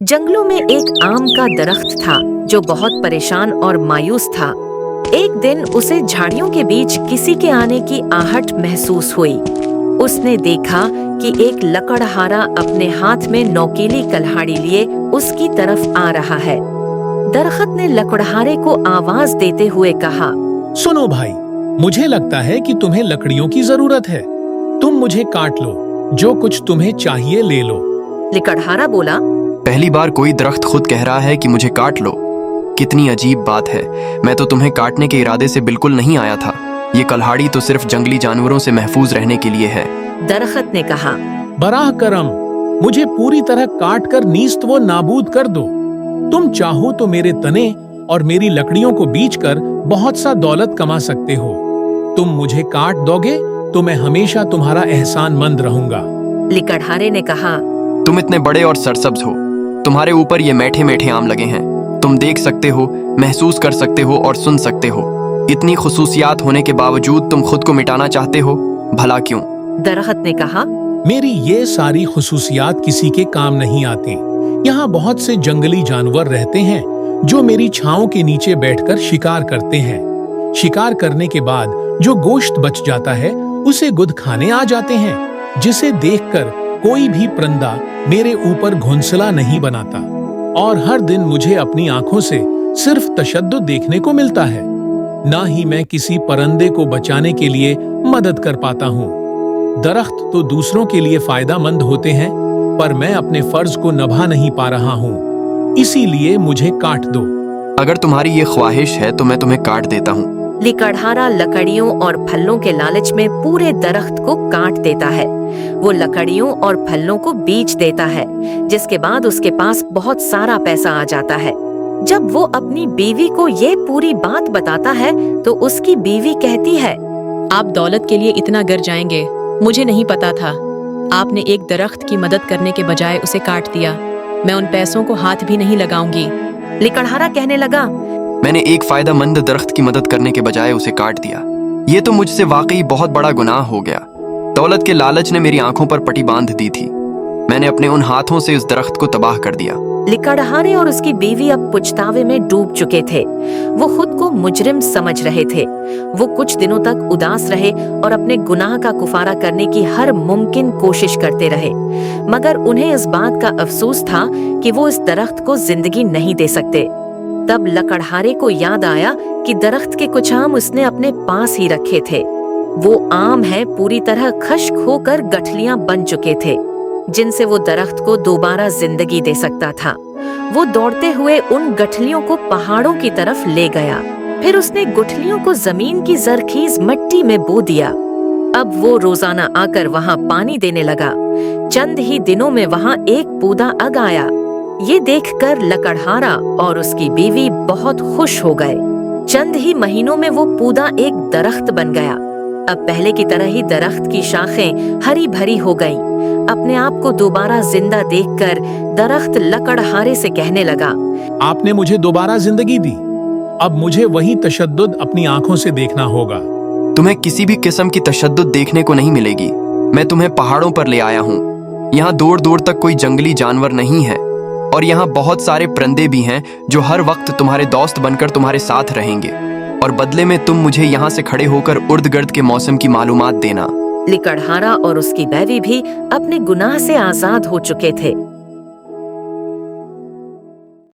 जंगलों में एक आम का दरख्त था जो बहुत परेशान और मायूस था। एक दिन उसे झाड़ियों के बीच किसी के आने की आहट महसूस हुई। उसने देखा कि एक लकड़हारा अपने हाथ में नोकीली कल्हाड़ी लिए उसकी तरफ आ रहा है। दरख्त ने लकड़हारे को आवाज देते हुए कहा, सुनो भाई, मुझे लगता है कि तुम्हें लकड़ियों की जरूरत है। तुम मुझे काट लो, जो कुछ तुम्हें चाहिए ले लो। लकड़हारा बोला, पहली बार कोई दरख्त खुद कह रहा है कि मुझे काट लो। कितनी अजीब बात है, मैं तो तुम्हें काटने के इरादे से बिल्कुल नहीं आया था। ये कल्हाड़ी तो सिर्फ जंगली जानवरों से महफूज रहने के लिए है। दरख्त ने कहा, बराह करम, मुझे पूरी तरह काट कर नीस्त व नाबूद कर दो। तुम चाहो तो मेरे तने और मेरी लकड़ियों को बीच कर बहुत सा दौलत कमा सकते हो। तुम मुझे काट दोगे तो मैं हमेशा तुम्हारा एहसानमंद रहूंगा। लकड़हारे ने कहा, तुम इतने बड़े और सरसब्ज हो, तुम्हारे ऊपर ये मीठे मीठे आम लगे हैं। तुम देख सकते हो, महसूस कर सकते हो और सुन सकते हो। इतनी खुसूसियात होने के बावजूद तुम खुद को मिटाना चाहते हो, भला क्यों? दरख्त ने कहा, मेरी ये सारी खुसूसियात किसी के काम नहीं आती। यहाँ बहुत से जंगली जानवर रहते हैं जो मेरी छांव के नीचे बैठकर शिकार करते हैं। शिकार करने के बाद जो गोश्त बच जाता है उसे गुद खाने आ जाते हैं, जिसे देखकर कोई भी परिंदा मेरे ऊपर घोंसला नहीं बनाता। और हर दिन मुझे अपनी आंखों से सिर्फ तशद्दुद देखने को मिलता है। ना ही मैं किसी परिंदे को बचाने के लिए मदद कर पाता हूँ। दरख्त तो दूसरों के लिए फायदेमंद होते हैं, पर मैं अपने फर्ज को निभा नहीं पा रहा हूँ, इसीलिए मुझे काट दो। अगर तुम्हारी ये ख्वाहिश है तो मैं तुम्हें काट देता हूँ। लकड़हारा लकड़ियों और फलों के लालच में पूरे दरख्त को काट देता है। वो लकड़ियों और फलों को बेच देता है, जिसके बाद उसके पास बहुत सारा पैसा आ जाता है। जब वो अपनी बीवी को ये पूरी बात बताता है तो उसकी बीवी कहती है, आप दौलत के लिए इतना गिर जाएंगे, मुझे नहीं पता था। आपने एक दरख्त की मदद करने के बजाय उसे काट दिया। मैं उन पैसों को हाथ भी नहीं लगाऊंगी। लकड़हारा कहने लगा, मैंने एक फायदेमंद दरख्त की मदद करने के बजाय उसे काट दिया। ये तो मुझसे वाकई बहुत बड़ा गुनाह हो गया। दौलत के लालच ने मेरी आंखों पर पट्टी बांध दी थी। मैंने अपने उन हाथों से इस दरख्त को तबाह कर दिया। लकड़हारे और उसकी बीवी अब पछतावे में डूब चुके थे। वो खुद को मुजरिम समझ रहे थे। वो कुछ दिनों तक उदास रहे और अपने गुनाह का कुफारा करने की हर मुमकिन कोशिश करते रहे, मगर उन्हें इस बात का अफसोस था कि वो इस दरख्त को जिंदगी नहीं दे सकते। तब लकड़हारे को याद आया कि दरख्त के कुछ आम उसने अपने पास ही रखे थे। वो आम है पूरी तरह खश्क होकर गठलियां बन चुके थे, जिनसे वो दरख्त को दोबारा जिंदगी दे सकता था। वो दौड़ते हुए उन गठलियों को पहाड़ों की तरफ ले गया। फिर उसने गुठलियों को जमीन की जरखीज मिट्टी में बो दिया। अब वो रोजाना आकर वहाँ पानी देने लगा। चंद ही दिनों में वहाँ एक पौधा अग आया। ये देखकर लकड़हारा और उसकी बीवी बहुत खुश हो गए। चंद ही महीनों में वो पौधा एक दरख्त बन गया। अब पहले की तरह ही दरख्त की शाखें हरी भरी हो गईं। अपने आप को दोबारा जिंदा देखकर दरख्त लकड़हारे से कहने लगा, आपने मुझे दोबारा जिंदगी दी। अब मुझे वही तशद्दुद अपनी आंखों से देखना होगा। तुम्हें किसी भी किस्म की तशद्दुद देखने को नहीं मिलेगी। मैं तुम्हें पहाड़ों पर ले आया हूँ। यहाँ दूर दूर तक कोई जंगली जानवर नहीं है और यहाँ बहुत सारे परिंदे भी हैं जो हर वक्त तुम्हारे दोस्त बनकर तुम्हारे साथ रहेंगे, और बदले में तुम मुझे यहाँ से खड़े होकर उर्द गर्द के मौसम की मालूमात देना। लकड़हारा और उसकी बीवी भी अपने गुनाह से आजाद हो चुके थे।